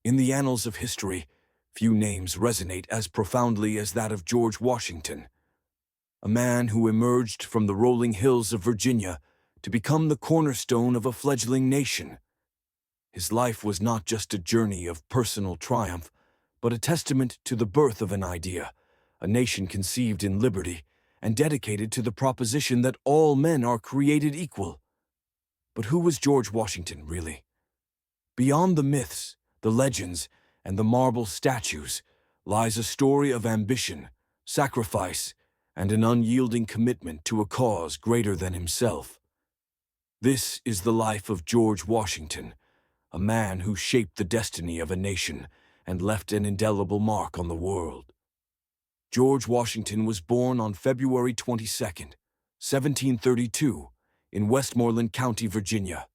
In the annals of history, few names resonate as profoundly as that of George Washington, a man who emerged from the rolling hills of Virginia to become the cornerstone of a fledgling nation. His life was not just a journey of personal triumph, but a testament to the birth of an idea, a nation conceived in liberty and dedicated to the proposition that all men are created equal. But who was George Washington, really? Beyond the myths, the legends, and the marble statues lies a story of ambition, sacrifice, and an unyielding commitment to a cause greater than himself. This is the life of George Washington, a man who shaped the destiny of a nation and left an indelible mark on the world. George Washington was born on February 22, 1732, in Westmoreland County, Virginia.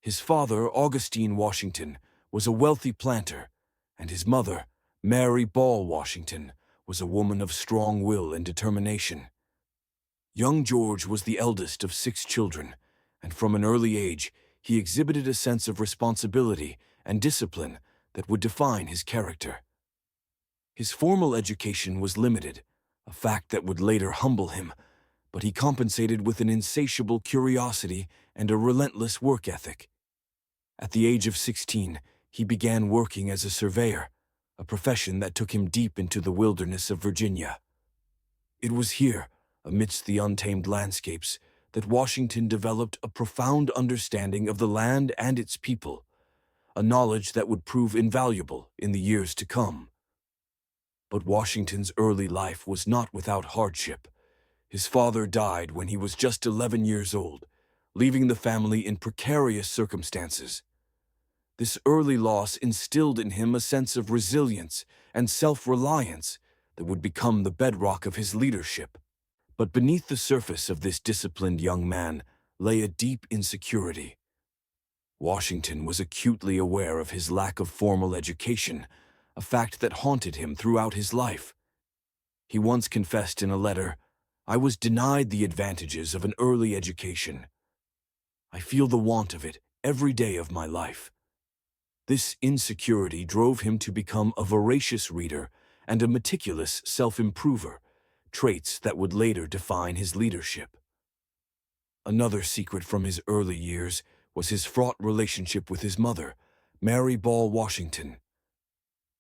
His father, Augustine Washington, was a wealthy planter, and his mother, Mary Ball Washington, was a woman of strong will and determination. Young George was the eldest of 6 children, and from an early age he exhibited a sense of responsibility and discipline that would define his character. His formal education was limited, a fact that would later humble him, but he compensated with an insatiable curiosity and a relentless work ethic. At the age of 16, he began working as a surveyor, a profession that took him deep into the wilderness of Virginia. It was here, amidst the untamed landscapes, that Washington developed a profound understanding of the land and its people, a knowledge that would prove invaluable in the years to come. But Washington's early life was not without hardship. His father died when he was just 11 years old, leaving the family in precarious circumstances. This early loss instilled in him a sense of resilience and self-reliance that would become the bedrock of his leadership. But beneath the surface of this disciplined young man lay a deep insecurity. Washington was acutely aware of his lack of formal education, a fact that haunted him throughout his life. He once confessed in a letter, "I was denied the advantages of an early education. I feel the want of it every day of my life." This insecurity drove him to become a voracious reader and a meticulous self-improver, traits that would later define his leadership. Another secret from his early years was his fraught relationship with his mother, Mary Ball Washington.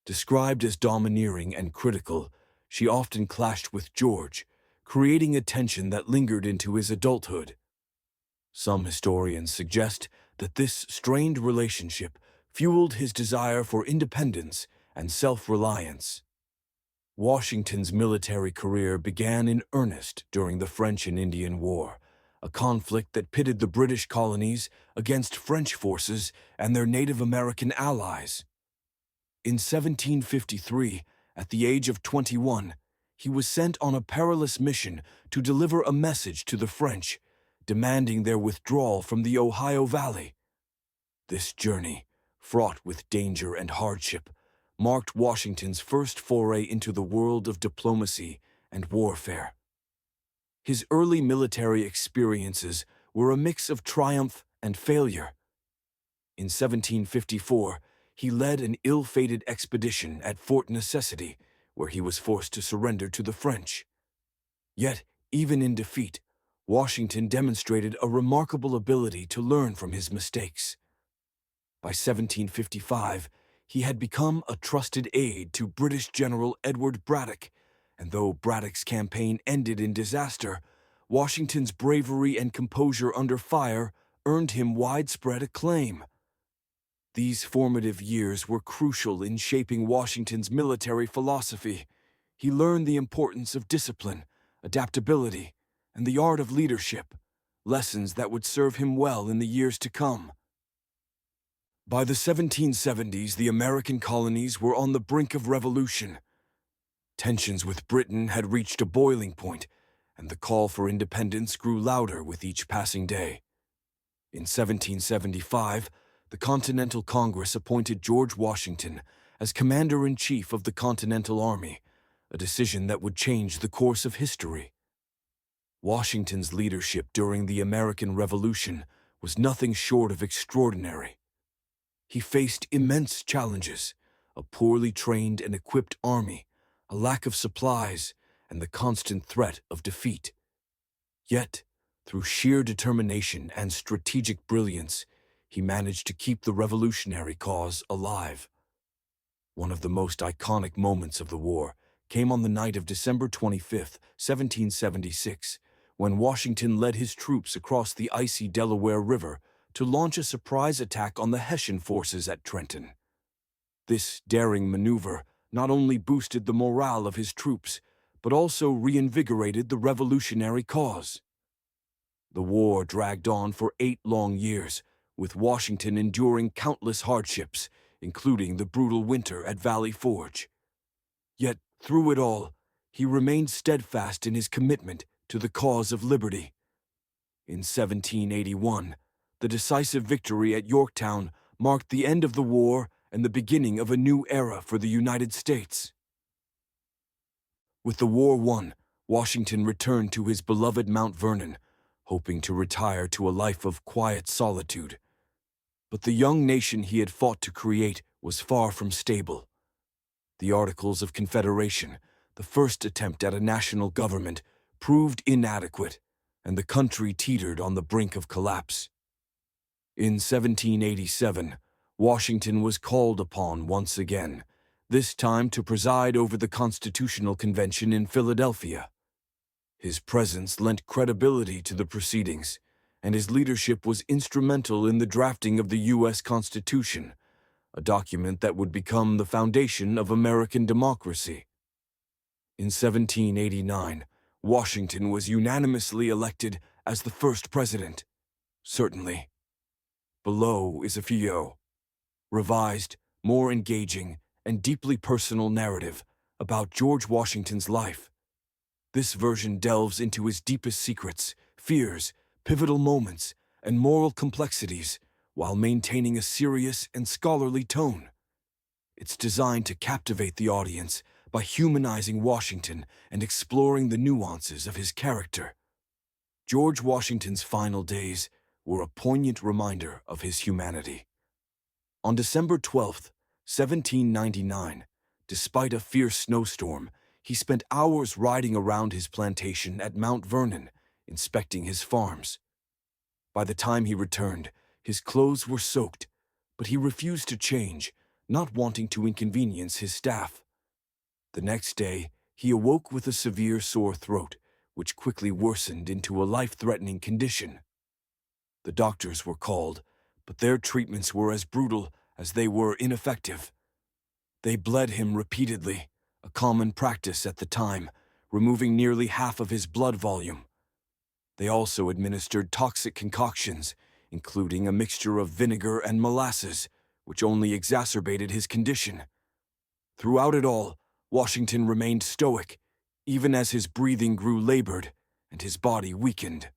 Described as domineering and critical, she often clashed with George, creating a tension that lingered into his adulthood. Some historians suggest that this strained relationship fueled his desire for independence and self-reliance. Washington's military career began in earnest during the French and Indian War, a conflict that pitted the British colonies against French forces and their Native American allies. In 1753, at the age of 21, he was sent on a perilous mission to deliver a message to the French, demanding their withdrawal from the Ohio Valley. This journey, fraught with danger and hardship, marked Washington's first foray into the world of diplomacy and warfare. His early military experiences were a mix of triumph and failure. In 1754, he led an ill-fated expedition at Fort Necessity, where he was forced to surrender to the French. Yet, even in defeat, Washington demonstrated a remarkable ability to learn from his mistakes. By 1755, he had become a trusted aide to British General Edward Braddock, and though Braddock's campaign ended in disaster, Washington's bravery and composure under fire earned him widespread acclaim. These formative years were crucial in shaping Washington's military philosophy. He learned the importance of discipline, adaptability, and the art of leadership, lessons that would serve him well in the years to come. By the 1770s, the American colonies were on the brink of revolution. Tensions with Britain had reached a boiling point, and the call for independence grew louder with each passing day. In 1775, the Continental Congress appointed George Washington as Commander-in-Chief of the Continental Army, a decision that would change the course of history. Washington's leadership during the American Revolution was nothing short of extraordinary. He faced immense challenges: a poorly trained and equipped army, a lack of supplies, and the constant threat of defeat. Yet, through sheer determination and strategic brilliance, he managed to keep the revolutionary cause alive. One of the most iconic moments of the war came on the night of December 25, 1776, when Washington led his troops across the icy Delaware River to launch a surprise attack on the Hessian forces at Trenton. This daring maneuver not only boosted the morale of his troops, but also reinvigorated the revolutionary cause. The war dragged on for 8 long years, with Washington enduring countless hardships, including the brutal winter at Valley Forge. Yet, through it all, he remained steadfast in his commitment to the cause of liberty. In 1781, the decisive victory at Yorktown marked the end of the war and the beginning of a new era for the United States. With the war won, Washington returned to his beloved Mount Vernon, hoping to retire to a life of quiet solitude. But the young nation he had fought to create was far from stable. The Articles of Confederation, the first attempt at a national government, proved inadequate, and the country teetered on the brink of collapse. In 1787, Washington was called upon once again, this time to preside over the Constitutional Convention in Philadelphia. His presence lent credibility to the proceedings, and his leadership was instrumental in the drafting of the U.S. Constitution, a document that would become the foundation of American democracy. In 1789, Washington was unanimously elected as the first president. Certainly. Below is a FIO, revised, more engaging, and deeply personal narrative about George Washington's life. This version delves into his deepest secrets, fears, pivotal moments, and moral complexities, while maintaining a serious and scholarly tone. It's designed to captivate the audience by humanizing Washington and exploring the nuances of his character. George Washington's final days were a poignant reminder of his humanity. On December 12, 1799, despite a fierce snowstorm, he spent hours riding around his plantation at Mount Vernon, inspecting his farms. By the time he returned, his clothes were soaked, but he refused to change, not wanting to inconvenience his staff. The next day, he awoke with a severe sore throat, which quickly worsened into a life-threatening condition. The doctors were called, but their treatments were as brutal as they were ineffective. They bled him repeatedly, a common practice at the time, removing nearly half of his blood volume. They also administered toxic concoctions, including a mixture of vinegar and molasses, which only exacerbated his condition. Throughout it all, Washington remained stoic, even as his breathing grew labored and his body weakened.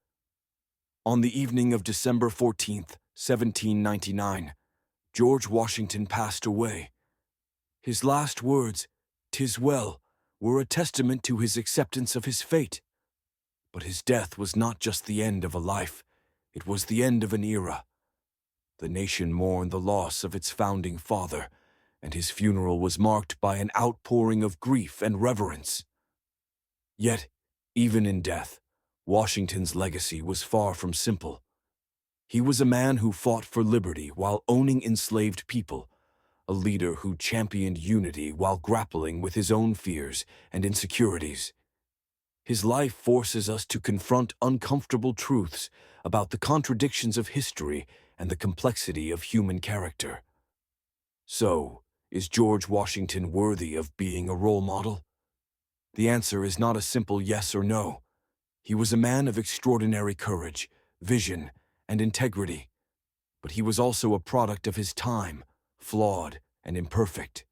On the evening of December 14, 1799, George Washington passed away. His last words, "'Tis well," were a testament to his acceptance of his fate. But his death was not just the end of a life, it was the end of an era. The nation mourned the loss of its founding father, and his funeral was marked by an outpouring of grief and reverence. Yet, even in death, Washington's legacy was far from simple. He was a man who fought for liberty while owning enslaved people, a leader who championed unity while grappling with his own fears and insecurities. His life forces us to confront uncomfortable truths about the contradictions of history and the complexity of human character. So, is George Washington worthy of being a role model? The answer is not a simple yes or no. He was a man of extraordinary courage, vision, and integrity, but he was also a product of his time, flawed and imperfect.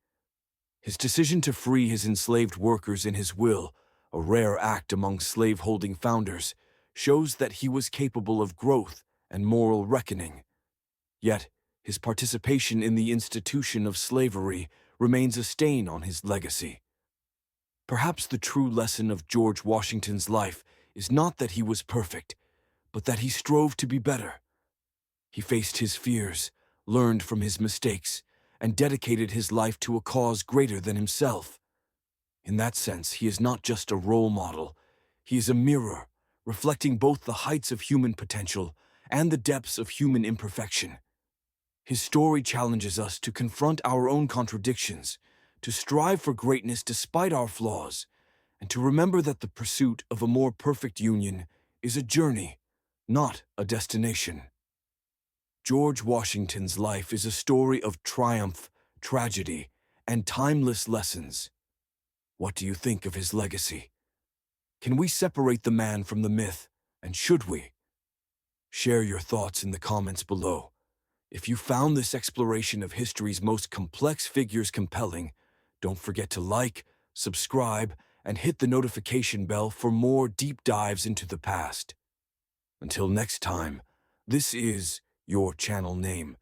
His decision to free his enslaved workers in his will, a rare act among slave-holding founders, shows that he was capable of growth and moral reckoning. Yet, his participation in the institution of slavery remains a stain on his legacy. Perhaps the true lesson of George Washington's life is not that he was perfect, but that he strove to be better. He faced his fears, learned from his mistakes, and dedicated his life to a cause greater than himself. In that sense, he is not just a role model. He is a mirror, reflecting both the heights of human potential and the depths of human imperfection. His story challenges us to confront our own contradictions, to strive for greatness despite our flaws, and to remember that the pursuit of a more perfect union is a journey, not a destination. George Washington's life is a story of triumph, tragedy, and timeless lessons. What do you think of his legacy? Can we separate the man from the myth, and should we? Share your thoughts in the comments below. If you found this exploration of history's most complex figures compelling, don't forget to like, subscribe, and hit the notification bell for more deep dives into the past. Until next time, this is your channel name,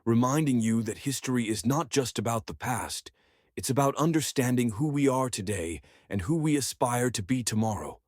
reminding you that history is not just about the past, it's about understanding who we are today and who we aspire to be tomorrow.